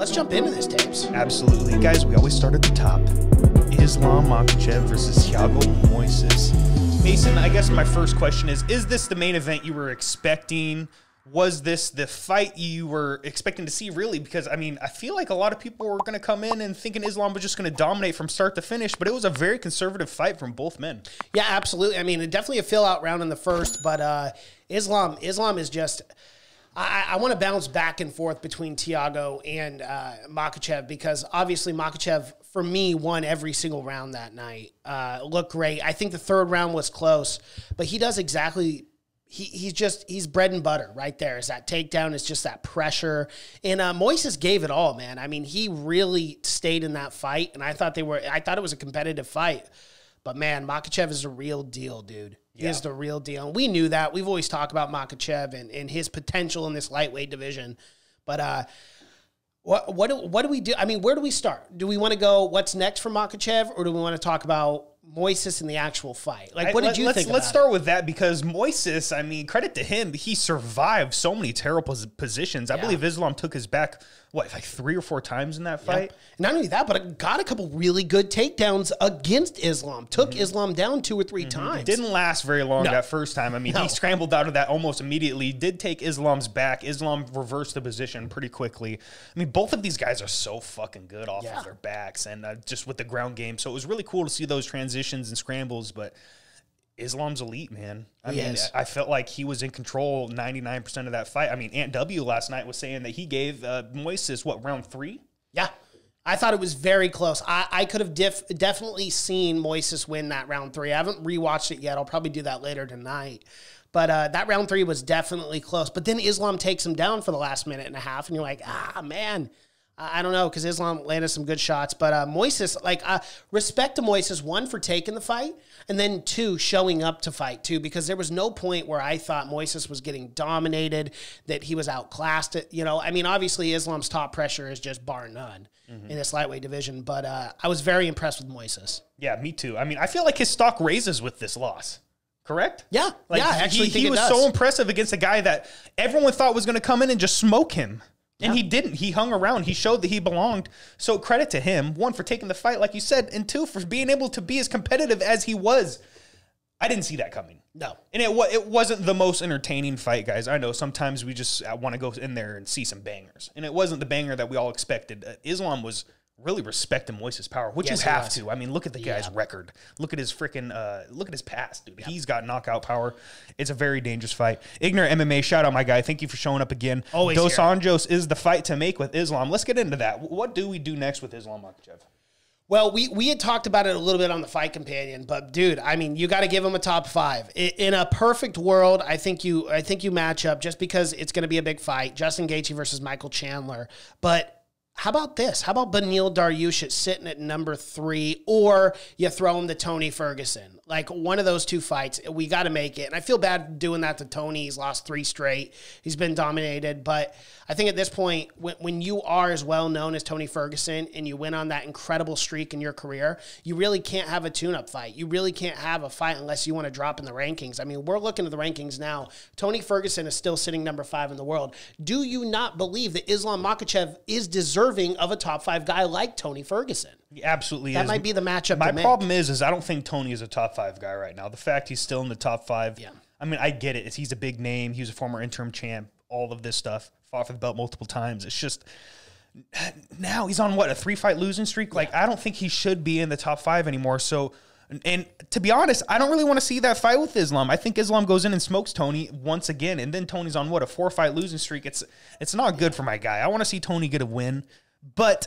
Let's jump into this, Tapes. Absolutely. Guys, we always start at the top. Islam Makhachev versus Thiago Moises. Mason, I guess my first question is this the main event you were expecting? Was this the fight you were expecting to see, really? Because, I mean, I feel like a lot of people were going to come in and thinking Islam was just going to dominate from start to finish, but it was a very conservative fight from both men. Yeah, absolutely. I mean, definitely a fill-out round in the first, but Islam is just... I want to bounce back and forth between Thiago and Makhachev, because obviously Makhachev, for me, won every single round that night. Looked great. I think the third round was close, but he does exactly... He's bread and butter right there. Is that takedown? It's just that pressure. And Moises gave it all, man. I mean, he really stayed in that fight, and I thought it was a competitive fight. But man, Makhachev is a real deal, dude. He is the real deal. And we knew that. We've always talked about Makhachev and his potential in this lightweight division. But what do we do? I mean, where do we start? Do we want to go what's next for Makhachev, or do we want to talk about Moises in the actual fight? Like, what did you think about Let's start with that, because Moises, I mean, credit to him, he survived so many terrible positions. I believe Islam took his back, what, like 3 or 4 times in that fight? Not only that, but got a couple really good takedowns against Islam. Took Islam down 2 or 3 times. Didn't last very long that first time. I mean, he scrambled out of that almost immediately. Did take Islam's back. Islam reversed the position pretty quickly. I mean, both of these guys are so fucking good off of their backs and just with the ground game. So it was really cool to see those transitions and scrambles, but Islam's elite, man. I mean, I felt like he was in control 99% of that fight. I mean, Ant W last night was saying that he gave Moises, what, round 3? Yeah. I thought it was very close. I could have definitely seen Moises win that round 3. I haven't rewatched it yet. I'll probably do that later tonight. But that round 3 was definitely close. But then Islam takes him down for the last minute and a half, and you're like, man. I don't know, because Islam landed some good shots. But Moises, like, respect to Moises, 1, for taking the fight, and then 2, showing up to fight, too, because there was no point where I thought Moises was getting dominated, that he was outclassed. You know, I mean, obviously Islam's top pressure is just bar none in this lightweight division, but I was very impressed with Moises. Yeah, me too. I mean, I feel like his stock raises with this loss. Correct? Yeah. Like, actually he was so impressive against a guy that everyone thought was going to come in and just smoke him. And he didn't. He hung around. He showed that he belonged. So credit to him, 1, for taking the fight, like you said, and 2, for being able to be as competitive as he was. I didn't see that coming. No. And it wasn't the most entertaining fight, guys. I know sometimes we just want to go in there and see some bangers. And it wasn't the banger that we all expected. Islam was really respecting Moises' power, which you have to. I mean, look at the guy's record. Look at his freaking, look at his past, dude. He's got knockout power. It's a very dangerous fight. Ignorant MMA, shout out my guy. Thank you for showing up again. Always Dos Anjos is the fight to make with Islam. Let's get into that. What do we do next with Islam Makhachev? Well, we had talked about it a little bit on the Fight Companion, but dude, I mean, you got to give him a top 5. In a perfect world, I think you match up, just because it's going to be a big fight. Justin Gaethje versus Michael Chandler, but how about this? How about Beneil Dariush sitting at number 3, or you throw him to Tony Ferguson? Like, one of those 2 fights, we got to make it. And I feel bad doing that to Tony. He's lost 3 straight. He's been dominated. But I think at this point, when you are as well known as Tony Ferguson and you went on that incredible streak in your career, you really can't have a tune-up fight. You really can't have a fight unless you want to drop in the rankings. I mean, we're looking at the rankings now. Tony Ferguson is still sitting number 5 in the world. Do you not believe that Islam Makhachev is deserving of a top 5 guy like Tony Ferguson? He absolutely that is. Might be the matchup. My problem is I don't think Tony is a top 5 guy right now. The fact he's still in the top 5. Yeah. I mean, I get it. He's a big name. He was a former interim champ. All of this stuff. Fought for the belt multiple times. It's just now he's on what, a 3-fight losing streak. Like, I don't think he should be in the top 5 anymore. So, and to be honest, I don't really want to see that fight with Islam. I think Islam goes in and smokes Tony once again, and then Tony's on what, a 4-fight losing streak. It's not good for my guy. I want to see Tony get a win, but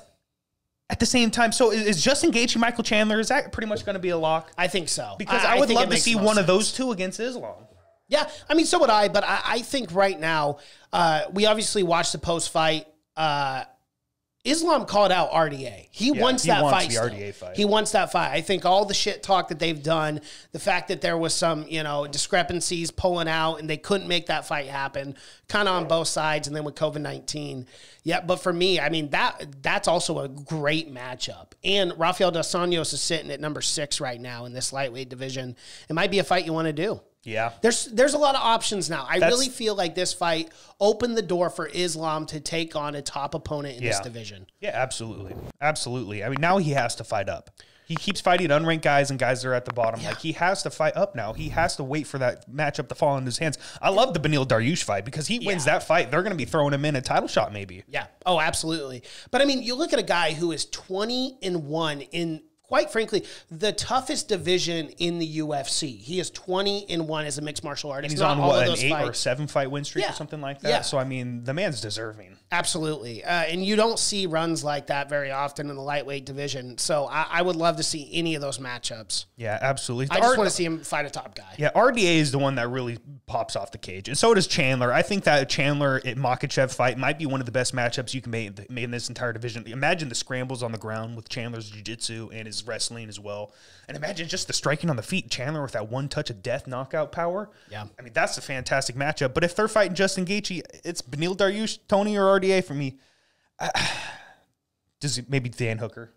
at the same time, so is Justin Gaethje, Michael Chandler, is that pretty much going to be a lock? I think so. Because I would love to see one of those 2 against Islam. Yeah, I mean, so would I, but I think right now, we obviously watched the post-fight. Islam called out RDA. He wants that fight. The RDA fight. He wants that fight. I think all the shit talk that they've done, the fact that there was some, discrepancies pulling out and they couldn't make that fight happen, kind of on both sides, and then with COVID-19. Yeah, but for me, I mean, that's also a great matchup. And Rafael dos Anjos is sitting at number 6 right now in this lightweight division. It might be a fight you want to do. Yeah. There's a lot of options now. I really feel like this fight opened the door for Islam to take on a top opponent in this division. Yeah, absolutely. Absolutely. I mean, now he has to fight up. He keeps fighting unranked guys and guys that are at the bottom. Like, he has to fight up now. He has to wait for that matchup to fall in his hands. I love the Beneil Dariush fight because he wins that fight. They're going to be throwing him in a title shot maybe. Yeah. Oh, absolutely. But, I mean, you look at a guy who is 20-1 in, quite frankly, the toughest division in the UFC. He is 20-1 as a mixed martial artist. And he's on, what, an 8 or 7 fight win streak or something like that? Yeah. So, I mean, the man's deserving. Absolutely. And you don't see runs like that very often in the lightweight division. So I would love to see any of those matchups. Yeah, absolutely. I just want to see him fight a top guy. Yeah, RDA is the one that really pops off the cage. And so does Chandler. I think that Chandler at Makhachev fight might be one of the best matchups you can make in this entire division. Imagine the scrambles on the ground with Chandler's jiu-jitsu and his wrestling as well. And imagine just the striking on the feet. Chandler with that one touch of death knockout power. Yeah. I mean, that's a fantastic matchup. But if they're fighting Justin Gaethje, it's Beneil Dariush, Tony, or RDA for me. Does it maybe Dan Hooker?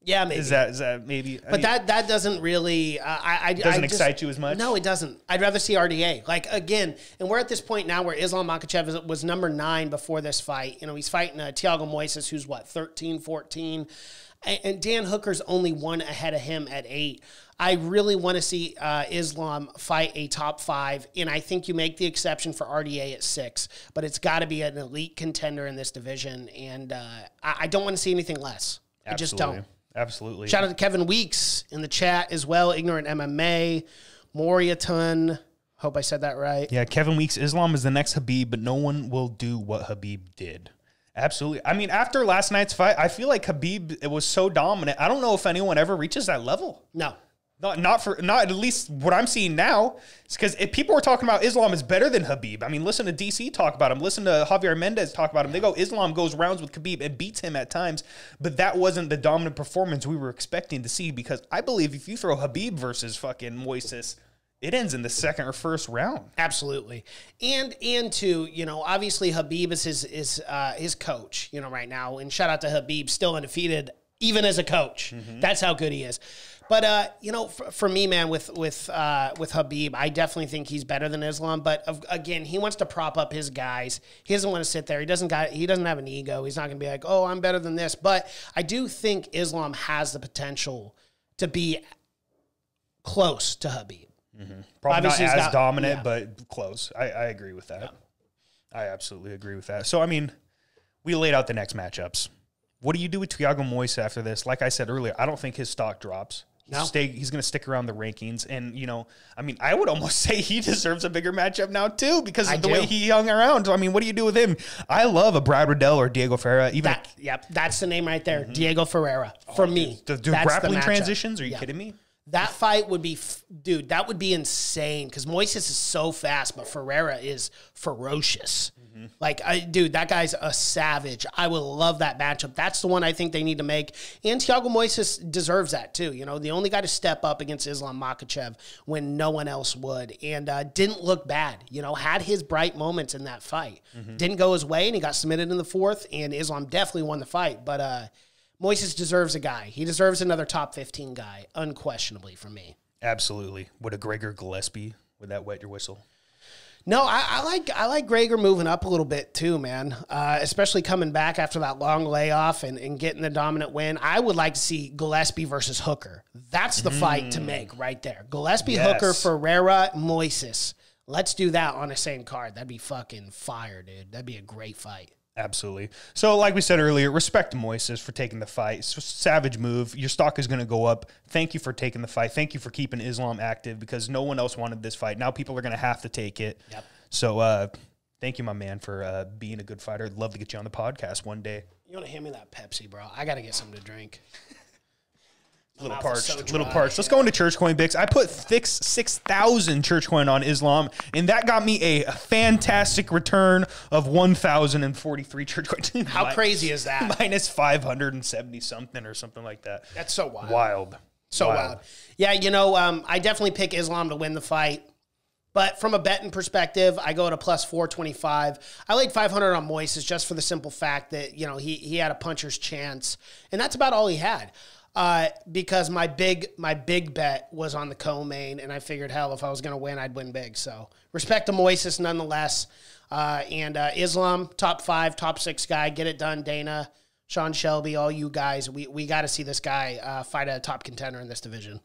Yeah, maybe. Is that maybe? But that doesn't really. Doesn't excite you as much. No, it doesn't. I'd rather see RDA. Like, again, and we're at this point now where Islam Makhachev was number 9 before this fight. You know, he's fighting Thiago Moises, who's what, 13, 14, and Dan Hooker's only 1 ahead of him at 8. I really want to see Islam fight a top 5, and I think you make the exception for RDA at 6, but it's got to be an elite contender in this division, and I don't want to see anything less. Absolutely. I just don't. Absolutely. Shout out to Kevin Weeks in the chat as well. Ignorant MMA, Moriaton. Hope I said that right. Yeah, Kevin Weeks. Islam is the next Khabib, but no one will do what Khabib did. Absolutely. I mean, after last night's fight, I feel like Khabib, it was so dominant. I don't know if anyone ever reaches that level. No. Not at least what I'm seeing now. It's because if people were talking about Islam is better than Khabib. I mean, listen to DC talk about him. Listen to Javier Mendez talk about him. They go, Islam goes rounds with Khabib and beats him at times. But that wasn't the dominant performance we were expecting to see, because I believe if you throw Khabib versus fucking Moises, it ends in the second or first round. Absolutely. And too, you know, obviously Khabib is his coach, you know, right now. And shout out to Khabib, still undefeated, even as a coach. Mm-hmm. That's how good he is. But, you know, for me, man, with Khabib, I definitely think he's better than Islam. But, again, he wants to prop up his guys. He doesn't want to sit there. He doesn't have an ego. He's not going to be like, oh, I'm better than this. But I do think Islam has the potential to be close to Khabib. Mm-hmm. Probably obviously not as dominant, but close. I agree with that. Yeah. I absolutely agree with that. So, I mean, we laid out the next matchups. What do you do with Thiago Moises after this? Like I said earlier, I don't think his stock drops. No. He's going to stick around the rankings. And, you know, I mean, I would almost say he deserves a bigger matchup now, too, because of the way he hung around. So, I mean, what do you do with him? I love a Brad Riddell or Diego Ferreira. That's the name right there, mm-hmm. Diego Ferreira, for me. Do grappling transitions? Are you kidding me? That fight would be, dude, that would be insane, because Moises is so fast, but Ferreira is ferocious. Mm-hmm. Like, dude, that guy's a savage. I would love that matchup. That's the one I think they need to make. And Thiago Moises deserves that, too. You know, the only guy to step up against Islam Makhachev when no one else would. And didn't look bad. You know, had his bright moments in that fight. Mm-hmm. Didn't go his way, and he got submitted in the 4th, and Islam definitely won the fight. But, Moises deserves a guy. He deserves another top 15 guy, unquestionably, for me. Absolutely. Would a Gregor Gillespie, would that wet your whistle? No, I like Gregor moving up a little bit too, man. Especially coming back after that long layoff and getting the dominant win. I would like to see Gillespie versus Hooker. That's the fight to make right there. Gillespie, yes. Hooker, Ferreira, Moises. Let's do that on the same card. That'd be fucking fire, dude. That'd be a great fight. Absolutely. So, like we said earlier, respect Moises for taking the fight. It's a savage move. Your stock is going to go up. Thank you for taking the fight. Thank you for keeping Islam active, because no one else wanted this fight. Now people are going to have to take it. Yep. So, thank you, my man, for being a good fighter. I'd love to get you on the podcast one day. You want to hand me that Pepsi, bro? I got to get something to drink. Little parched. Let's go into Church Coin Bix. I put 6,000 Church Coin on Islam, and that got me a fantastic return of 1,043 Church Coin. How crazy is that? Minus 570 something or something like that. That's so wild. Wild. Yeah, you know, I definitely pick Islam to win the fight. But from a betting perspective, I go to plus 425. I laid 500 on Moises just for the simple fact that, you know, he had a puncher's chance, and that's about all he had. because my big bet was on the co-main, and I figured, hell, if I was going to win, I'd win big. So respect to Moises nonetheless. And Islam, top 5, top 6 guy. Get it done, Dana, Sean Shelby, all you guys. We got to see this guy fight a top contender in this division.